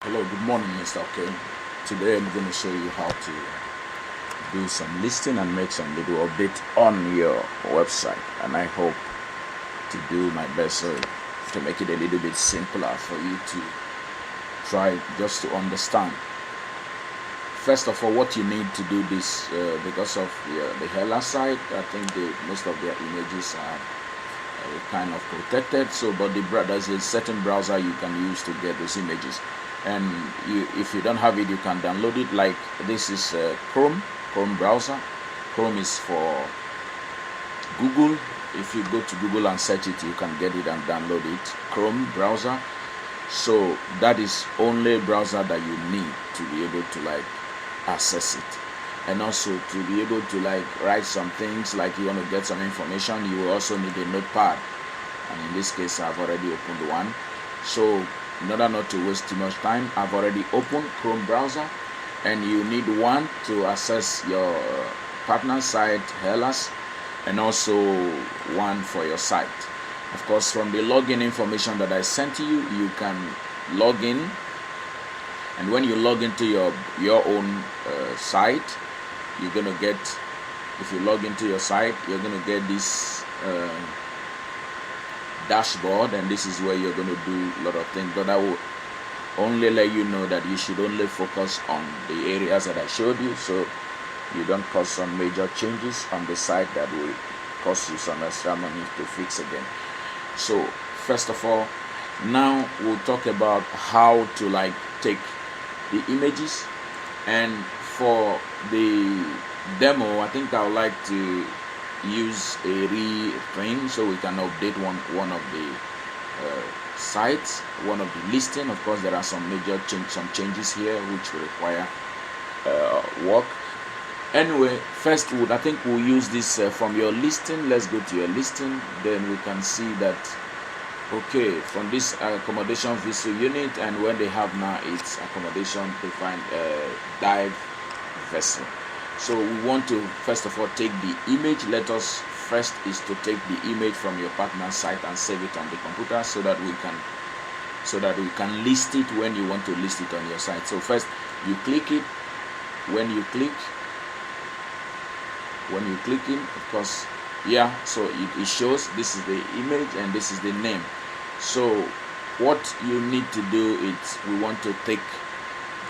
Hello, good morning, Mr. Okay. Today I'm going to show you how to do some listing and make some little update on your website, and I hope to do my best to make it a little bit simpler for you to try just to understand. First of all, what you need to do this because of the Hella site, I think most of their images are kind of protected. So, but there's a certain browser you can use to get those images, and if you don't have it, you can download it. Like this is Chrome browser. Chrome is for Google. If you go to Google and search it, you can get it and download it. Chrome browser. So that is only browser that you need to be able to access it, and also to be able to write some things, like you want to get some information. You will also need a notepad, and in this case I've already opened one. So in order not to waste too much time, I've already opened Chrome browser, and you need one to access your partner site Hellas, and also one for your site. Of course, from the login information that I sent to you, you can log in, and when you log into your own site, you're gonna get, if you log into your site, you're gonna get this dashboard, and this is where you're gonna do a lot of things. But I will only let you know that you should only focus on the areas that I showed you, so you don't cause some major changes on the site that will cost you some extra money to fix again. So first of all, now we'll talk about how to take the images. And for the demo, I think I would like to use a reframe so we can update one of the sites, one of the listing. Of course, there are some major changes here which will require work. Anyway, first I think we'll use this from your listing. Let's go to your listing, then we can see that okay, from this accommodation vessel unit, and when they have now its accommodation defined dive vessel. So we want to first of all take the image. Let us first is to take the image from your partner site and save it on the computer so that we can list it when you want to list it on your site. So first you click it. When you click in, of course, yeah, so it shows this is the image and this is the name. So what you need to do is we want to take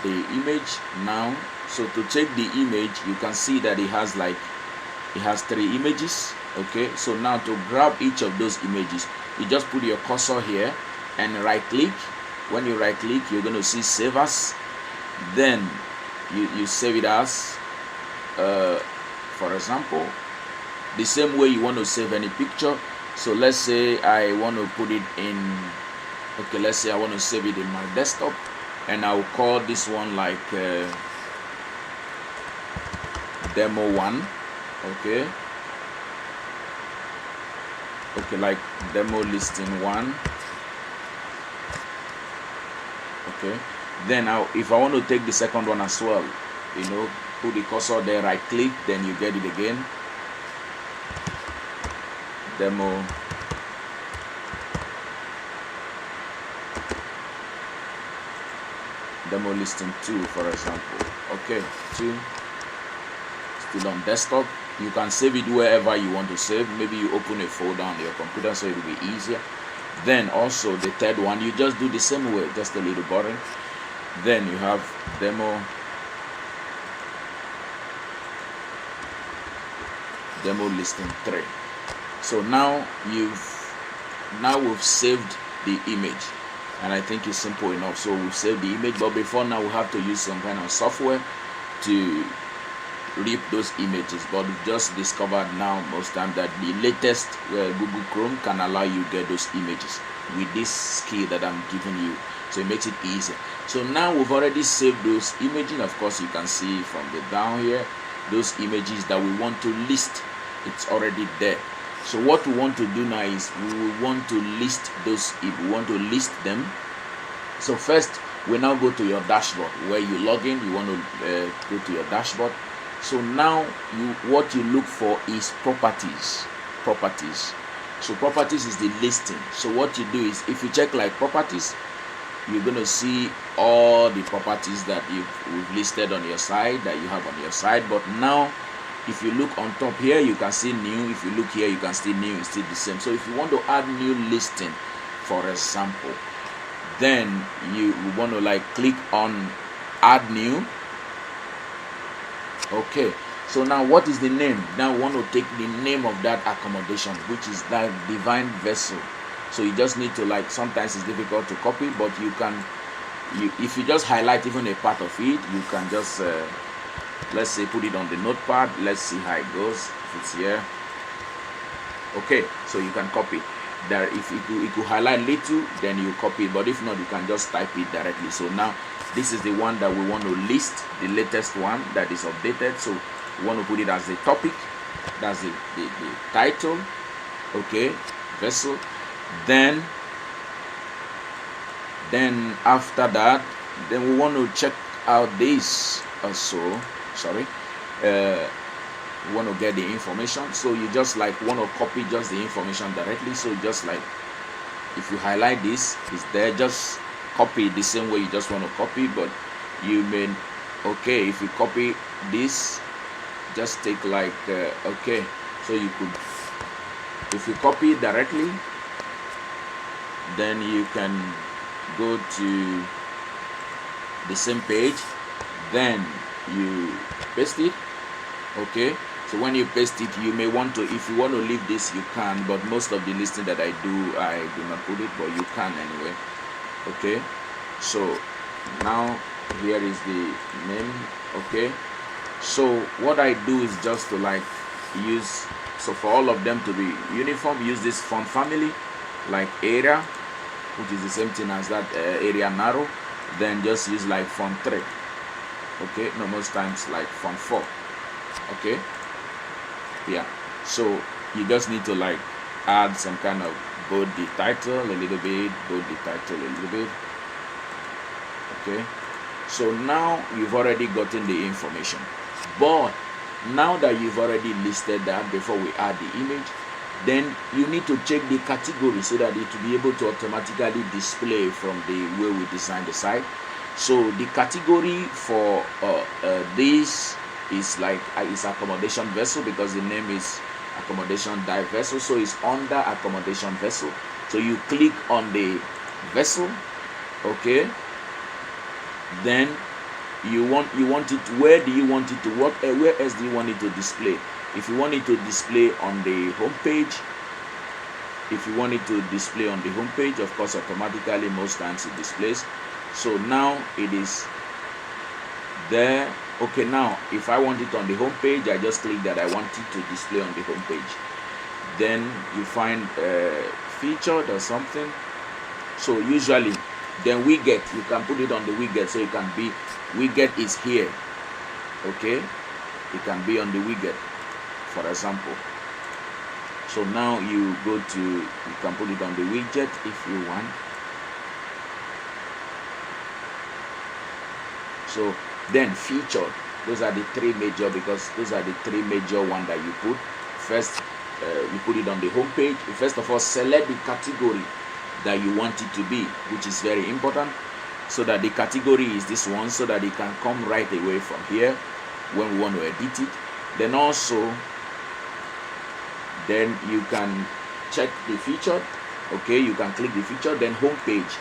the image now. So to take the image, you can see that it has 3 images. Okay, so now to grab each of those images, you just put your cursor here and right click. When you right click, you're going to see save as. Then you save it as for example, the same way you want to save any picture. So let's say I want to put it in, okay, let's say I want to save it in my desktop, and I'll call this one demo 1. Okay, like demo listing 1. Okay, then if I want to take the second one as well, put the cursor there, right click, then you get it again, demo listing 2, for example. Okay, 2, still on desktop. You can save it wherever you want to save. Maybe you open a folder on your computer so it will be easier. Then also the third one, you just do the same way, just a little boring. Then you have demo listing 3. So now we've saved the image, and I think it's simple enough. So we've saved the image, but before now we have to use some kind of software to rip those images. But we just discovered now most time that the latest Google Chrome can allow you to get those images with this skill that I'm giving you, so it makes it easier. So now we've already saved those images. Of course, you can see from the down here those images that we want to list. It's already there. So what we want to do now is we want to list those. If we want to list them, so first we now go to your dashboard where you log in. You want to go to your dashboard. So now what you look for is properties. So properties is the listing. So what you do is, if you check like properties, you're going to see all the properties that we've listed on your side, that you have on your side. But now if you look on top here, you can see new. If you look here, you can see new. It's still the same. So if you want to add new listing, for example, then you want to like click on add new. Okay, so now what is the name? Now we want to take the name of that accommodation, which is that Divine Vessel. So you just need to, like, sometimes it's difficult to copy, but you can, if you just highlight even a part of it, you can just let's say put it on the notepad. Let's see how it goes. If it's here, okay, so you can copy there. If you could highlight little, then you copy it, but if not, you can just type it directly. So now this is the one that we want to list, the latest one that is updated. So we want to put it as the topic, that's the title. Okay, vessel. Then after that, then we want to check out this also. Sorry, we want to get the information. So you just like want to copy just the information directly. So just like if you highlight this, it's there. Just copy it the same way you just want to copy. But you may, okay, if you copy this, just take like okay, so you could, if you copy it directly, then you can go to the same page, then you paste it. Okay, so when you paste it, you may want to, if you want to leave this, you can, but most of the listing that I do not put it, but you can anyway. Okay, so now here is the name. Okay, so what I do is just to like use, so for all of them to be uniform, use this font family, like area, which is the same thing as that area narrow. Then just use like font 3. Okay, no, most times like font 4. Okay, yeah, so you just need to like add some kind of, bold the title a little bit, bold the title a little bit. Okay, so now you've already gotten the information, but now that you've already listed that, before we add the image, then you need to check the category so that it will be able to automatically display from the way we design the site. So the category for this is like is accommodation vessel, because the name is accommodation dive vessel, so it's under accommodation vessel. So you click on the vessel. Okay, then you want it, where do you want it to work, where else do you want it to display? If you want it to display on the home page, of course automatically most times it displays. So now it is there. Okay, now if I want it on the home page, I just click that I want it to display on the home page. Then you find featured or something. So usually then widget, you can put it on the widget, so it can be, widget is here. Okay, it can be on the widget, for example. So now you go to, you can put it on the widget if you want. So then featured, those are the three major, because those are the three major one that you put. First, you put it on the home page. First of all, select the category that you want it to be, which is very important, so that the category is this one, so that it can come right away from here when we want to edit it. Then also, then you can check the featured. Okay, you can click the featured. Then home page,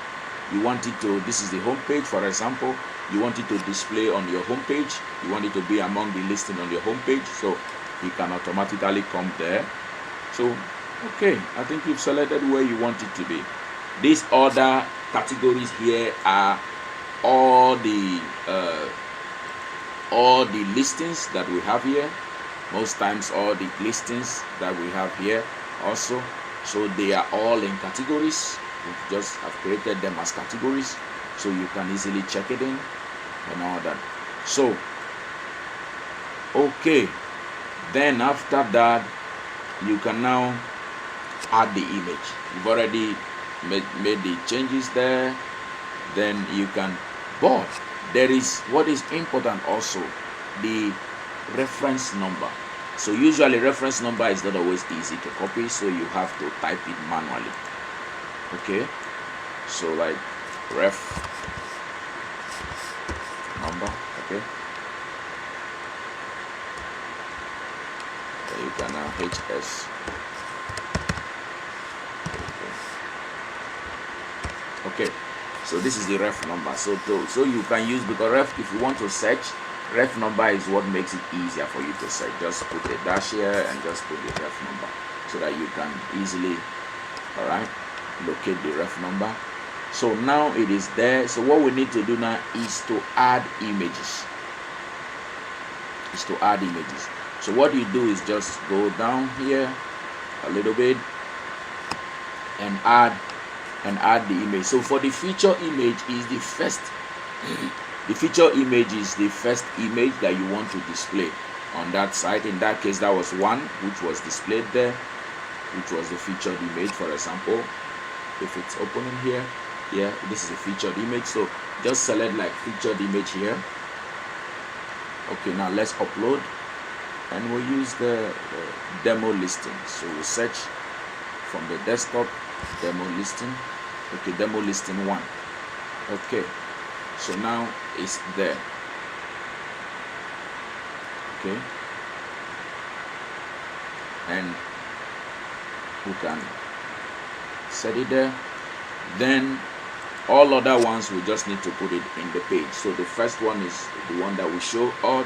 you want it to, this is the home page, for example, you want it to display on your home page, you want it to be among the listing on your home page, so you can automatically come there. So okay, I think you've selected where you want it to be. These other categories here are all the listings that we have here. Most times all the listings that we have here also, so they are all in categories. We just have created them as categories, so you can easily check it in and all that. So okay, then after that you can now add the image. You've already made the changes there. Then you can, but there is what is important also, the reference number. So usually reference number is not always easy to copy, so you have to type it manually. Okay, so like ref number. Okay, there you can now HS. Okay, so this is the ref number. So you can use, because ref, if you want to search, ref number is what makes it easier for you to search. Just put a dash here and just put the ref number so that you can easily, all right, locate the ref number. So now it is there. So what we need to do now is to add images. So what you do is just go down here a little bit and add the image. So for the feature image is the first the feature image is the first image that you want to display on that site. In that case, that was one which was displayed there, which was the featured image. For example, if it's opening here, yeah, this is a featured image. So just select like featured image here. Okay, now let's upload, and we'll use the demo listing. So we'll search from the desktop, demo listing. Okay, demo listing 1. Okay, so now it's there. Okay, and we can set it there. Then all other ones we just need to put it in the page. So the first one is the one that we show out,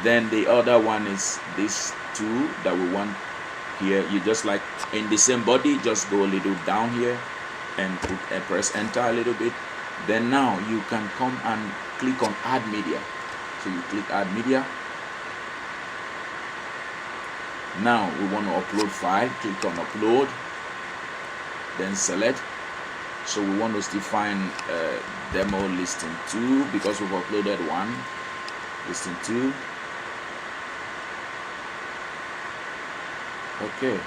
then the other one is this 2 that we want here. You just like in the same body, just go a little down here and press enter a little bit. Then now you can come and click on add media. So you click add media. Now we want to upload file. Click on upload, then select. So we want to define demo listing 2 because we've uploaded 1. Listing 2. Okay,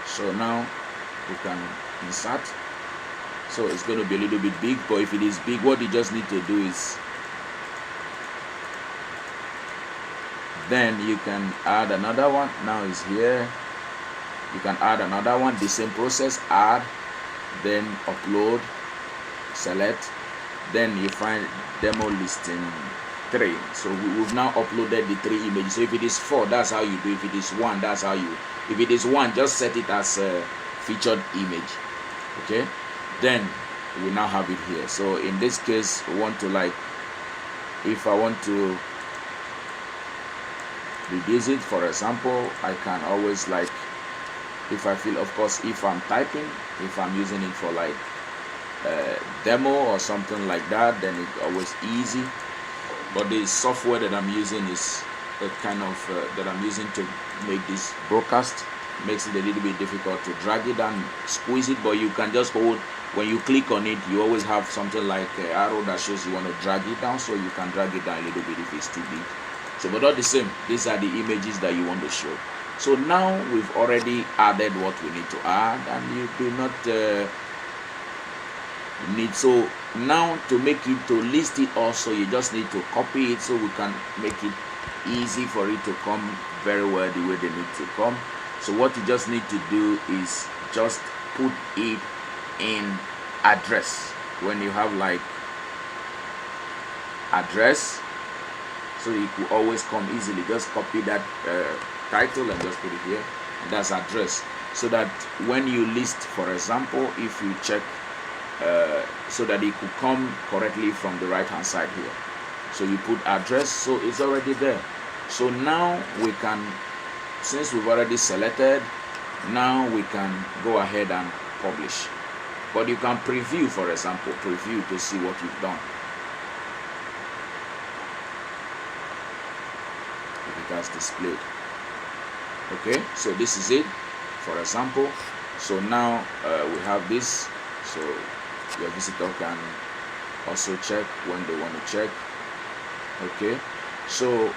so now we can insert. So it's going to be a little bit big, but if it is big, what you just need to do is then you can add another one. Now it's here. You can add another one, the same process, add, then upload, select, then you find demo listing 3. So we've now uploaded the 3 images. So if it is 4, that's how you do. If it is 1, that's how you. If it is 1, just set it as a featured image. Okay, then we now have it here. So in this case, we want to, like, if I want to reduce it, for example, I can always, like, if I feel, of course, if I'm typing, if I'm using it for like demo or something like that, then it's always easy. But the software that I'm using is a kind of that I'm using to make this broadcast makes it a little bit difficult to drag it and squeeze it. But you can just hold, when you click on it, you always have something like an arrow that shows you want to drag it down, so you can drag it down a little bit if it's too big. So but all the same, these are the images that you want to show. So now we've already added what we need to add, and you do not need. So now to make it, to list it also, you just need to copy it so we can make it easy for it to come very well the way they need to come. So what you just need to do is just put it in address. When you have like address, so it will always come easily. Just copy that title and just put it here, and that's address, so that when you list, for example, if you check so that it could come correctly from the right hand side here, so you put address, so it's already there. So now we can, since we've already selected, now we can go ahead and publish. But you can preview, for example, preview to see what you've done if it has displayed. Okay, so this is it, for example. So now we have this, so your visitor can also check when they want to check. Okay, so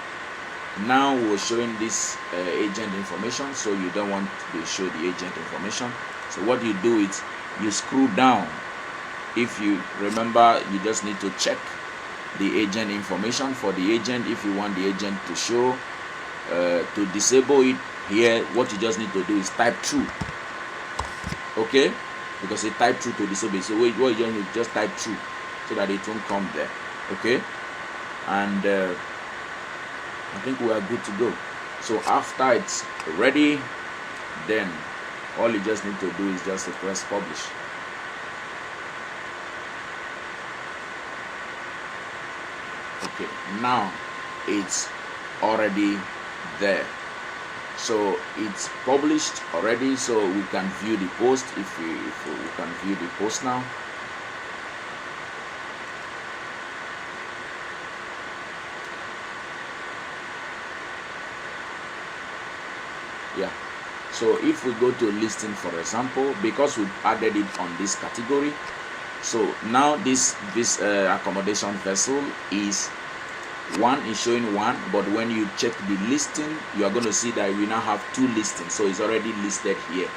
now we're showing this agent information, so you don't want to show the agent information. So what you do is you scroll down. If you remember, you just need to check the agent information for the agent. If you want the agent to show, to disable it here, what you just need to do is type true. Okay, because it type true to disable. So what you just type true. so that it won't come there. Okay, and I think we are good to go. So after it's ready, then all you just need to do is just to press publish. Okay, now it's already there. So it's published already, so we can view the post. If we can view the post now. Yeah, so if we go to listing, for example, because we've added it on this category, so now this accommodation vessel is showing one, but when you check the listing, you are going to see that we now have 2 listings, so it's already listed here.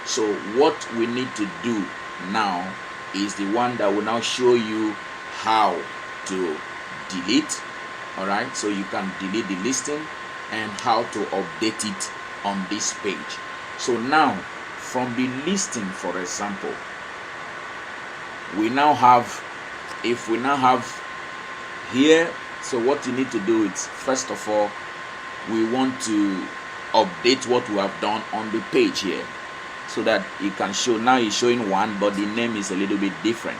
So what we need to do now is the one that will now show you how to delete. All right, so you can delete the listing and how to update it on this page. So now from the listing, for example, we now have, if we now have here, so what you need to do is, first of all, we want to update what we have done on the page here, so that it can show. Now it's showing 1, but the name is a little bit different,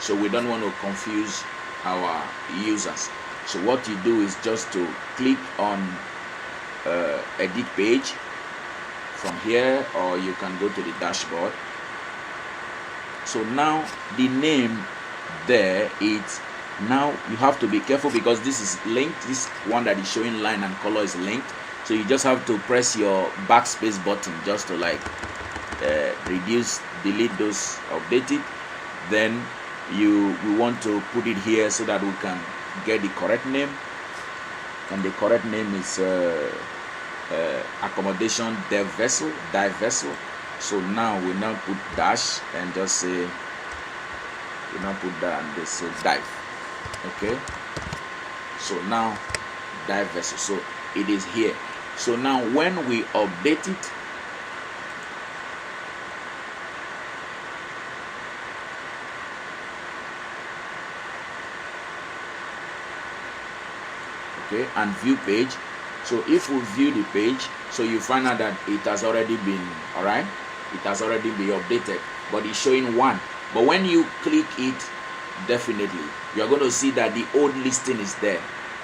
so we don't want to confuse our users. So what you do is just to click on edit page from here, or you can go to the dashboard. So now the name there is, now you have to be careful because this is linked. This one that is showing line and color is linked, so you just have to press your backspace button just to like reduce, delete those, update it. Then we want to put it here so that we can get the correct name, and the correct name is accommodation dive vessel. So now we now put dash and just say, we now put that and they say dive. Okay, so now dive vessel, so it is here. So now when we update it, okay, and view page. So if we view the page, so you find out that it has already been, all right, it has already been updated, but it's showing 1. But when you click it, definitely you are going to see that the old listing is there.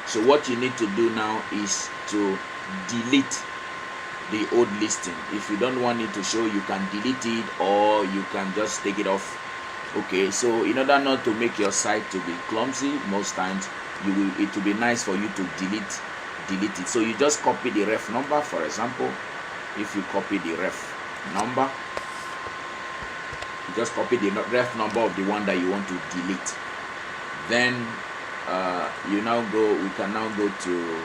So what you need to do now is to delete the old listing. If you don't want it to show, you can delete it, or you can just take it off. Okay, so in order not to make your site to be clumsy, most times it will be nice for you to delete it. So you just copy the ref number. For example, if you copy the ref number, you just copy the ref number of the one that you want to delete. Then we can now go to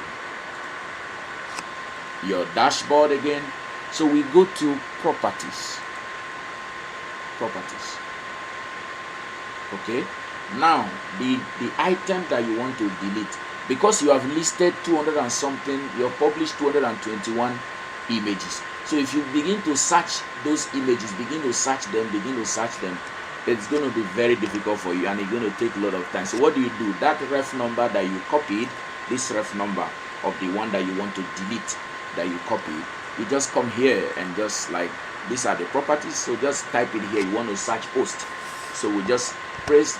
your dashboard again. So we go to properties. Okay, now the item that you want to delete, because you have listed 200 and something, you have published 221 images. So if you begin to search those images, begin to search them, it's going to be very difficult for you, and it's going to take a lot of time. So what do? That ref number that you copied, this ref number of the one that you want to delete that you copied, you just come here and just like, these are the properties, so just type it here. You want to search post, so we just place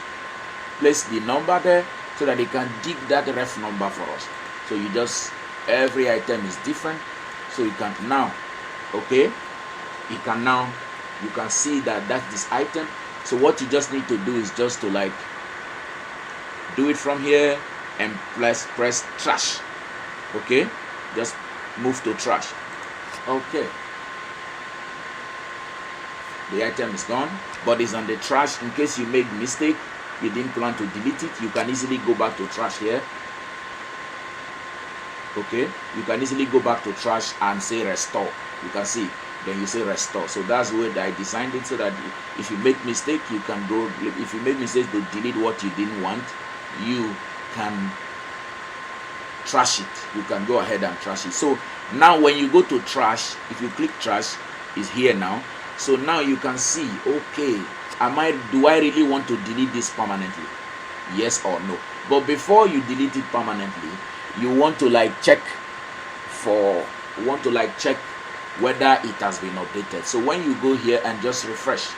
the number there so that it can dig that ref number for us. So you just, every item is different, so you can now, okay, you can see that that's this item. So what you just need to do is just to like do it from here and press trash. Okay, just move to trash. Okay, the item is gone, but it's on the trash. In case you make mistake, you didn't plan to delete it, you can easily go back to trash here. Okay, you can easily go back to trash and say restore. You can see, then you say restore. So that's the way that I designed it, so that if you make mistake, you can go, if you make mistake to delete what you didn't want, you can trash it. You can go ahead and trash it. So now when you go to trash, if you click trash, it's here now. So now you can see, okay, do I really want to delete this permanently? yes or no. But before you delete it permanently, you want to like check whether it has been updated. So when you go here and just refresh,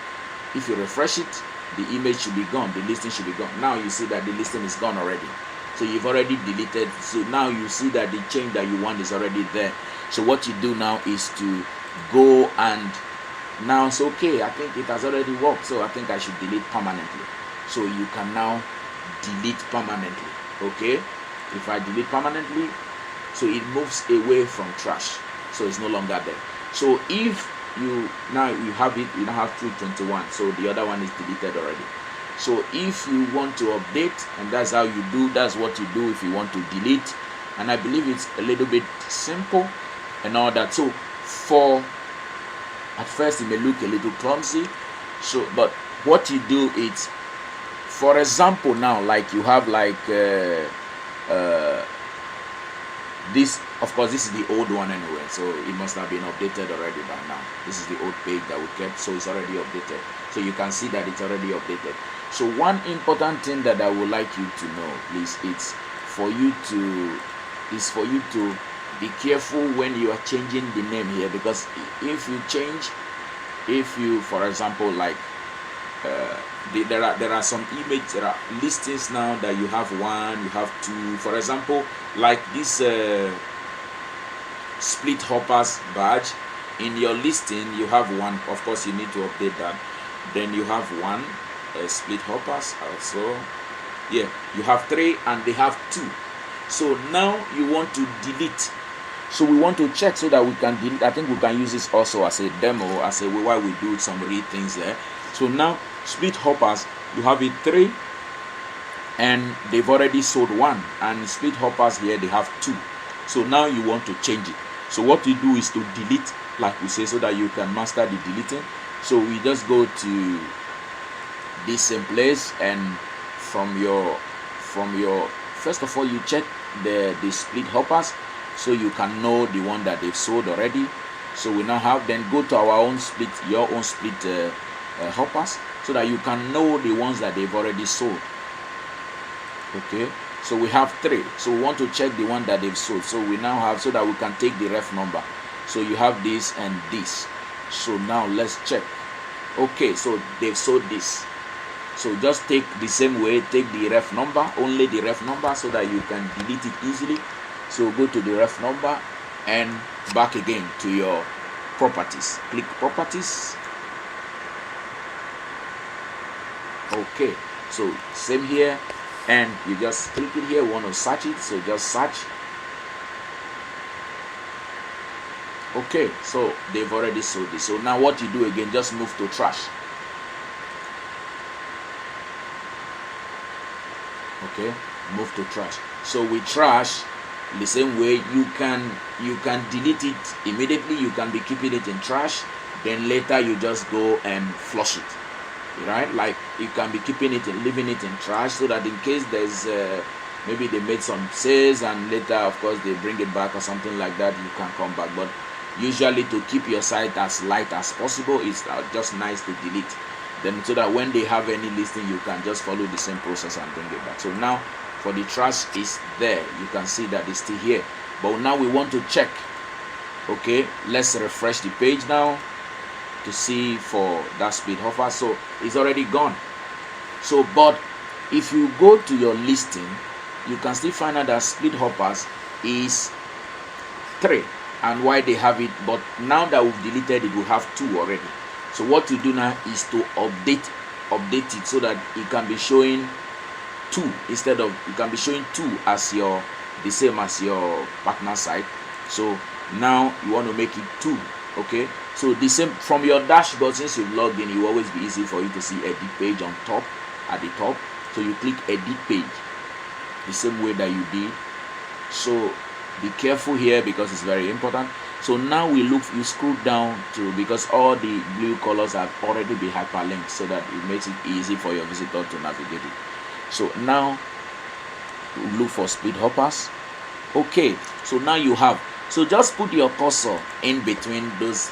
if you refresh it, the image should be gone, the listing should be gone. Now you see that the listing is gone already. So you've already deleted. So now you see that the change that you want is already there. So what you do now is to go and now it's okay. I think it has already worked, so I think I should delete permanently. So you can now delete permanently. Okay, if I delete permanently, so it moves away from trash, so it's no longer there. So if you have it, you now have 321, so the other one is deleted already. So if you want to update, and that's how you do, that's what you do if you want to delete. And I believe it's a little bit simple and all that. So at first it may look a little clumsy, so but what you do is, for example, now like you have like this, of course this is the old one anyway, so it must have been updated already by now. This is the old page that we kept, so it's already updated, so you can see that it's already updated. So one important thing that I would like you to know, please, it's for you to be careful when you are changing the name here, because if you for example, like there are some images, there are listings now that you have one, you have two. For example, like this split hoppers badge, in your listing you have one. Of course you need to update that. Then you have one split hoppers also. Yeah, you have three and they have two. So now you want to delete. So we want to check so that we can delete. I think we can use this also as a demo, as a way while we do some real things there. So now split hoppers, you have it 3 and they've already sold 1, and split hoppers here they have 2. So now you want to change it. So what you do is to delete, like we say, so that you can master the deleting. So we just go to this same place, and from your first of all you check the split hoppers, so you can know the one that they've sold already. So we now have, then go to our own split, your own split hoppers, so that you can know the ones that they've already sold. Okay, so we have 3, so we want to check the one that they've sold. So we now have, so that we can take the ref number. So you have this and this. So now let's check. Okay, so they've sold this. So just take the same way, take the ref number, only the ref number, so that you can delete it easily. So go to the ref number and back again to your properties. Click properties. Okay, so same here, and you just click it here. Want to search it, so just search. Okay, so they've already sold this. So now what you do again, just move to trash. Okay, move to trash. So with trash, the same way, you can delete it immediately. You can be keeping it in trash, then later you just go and flush it, right? Like you can be keeping it and leaving it in trash, so that in case there's maybe they made some sales and later of course they bring it back or something like that, you can come back. But usually, to keep your site as light as possible, it's just nice to delete, then so that when they have any listing, you can just follow the same process and bring it back. So now for the trash is there, you can see that it's still here, but now we want to check. Okay, let's refresh the page now to see for that split offer. So it's already gone. So but if you go to your listing, you can still find out that split hoppers is 3, and why they have it, but now that we've deleted it, we have 2 already. So what you do now is to update it, so that it can be showing 2 instead of, you can be showing 2 as your, the same as your partner site. So now you want to make it 2. Okay, so the same from your dashboard, since you've logged in, it will always be easy for you to see edit page on top, at the top. So you click edit page the same way that you did. So be careful here because it's very important. So now you scroll down to, because all the blue colors have already been hyperlinked, so that it makes it easy for your visitor to navigate it. So now look for split hoppers. Okay, so now you have, so just put your cursor in between those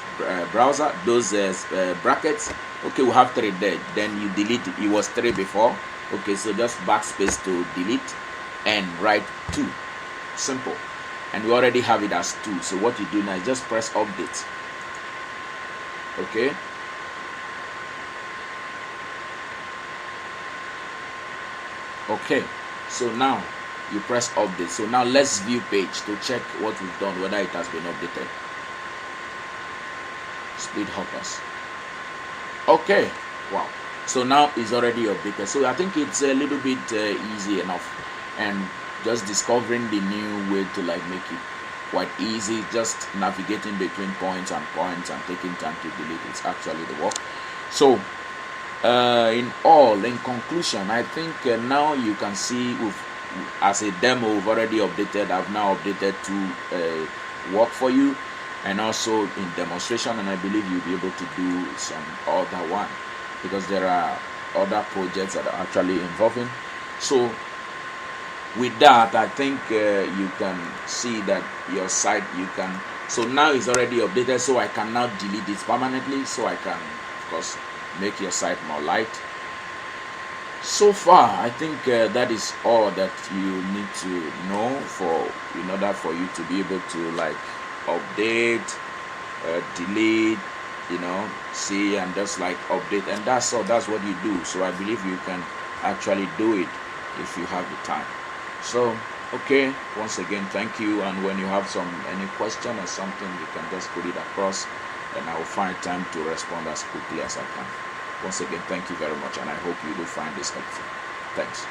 brackets. Okay, we have 3 there, then you delete it. It was 3 before, Okay, so just backspace to delete and write 2. Simple. And we already have it as 2. So what you do now is just press update. Okay. Okay, so now you press update. So now let's view page to check what we've done, whether it has been updated. Speed hoppers. Okay, wow. So now it's already updated. So I think it's a little bit easy enough, and just discovering the new way to like make it quite easy, just navigating between points and taking time to delete. It's actually the work. So in conclusion, I think now you can see as a demo we've already updated. I've now updated to work for you, and also in demonstration, and I believe you'll be able to do some other one, because there are other projects that are actually involving. So with that, I think you can see that your site, so now it's already updated, so I can now delete it permanently, so I can of course make your site more light. So far I think that is all that you need to know in order for you to be able to like update, delete, see, and just like update, and that's all. That's what you do. So I believe you can actually do it if you have the time. So okay, once again, thank you. And when you have any question or something, you can just put it across, and I will find time to respond as quickly as I can. Once again, thank you very much, and I hope you do find this helpful. Thanks.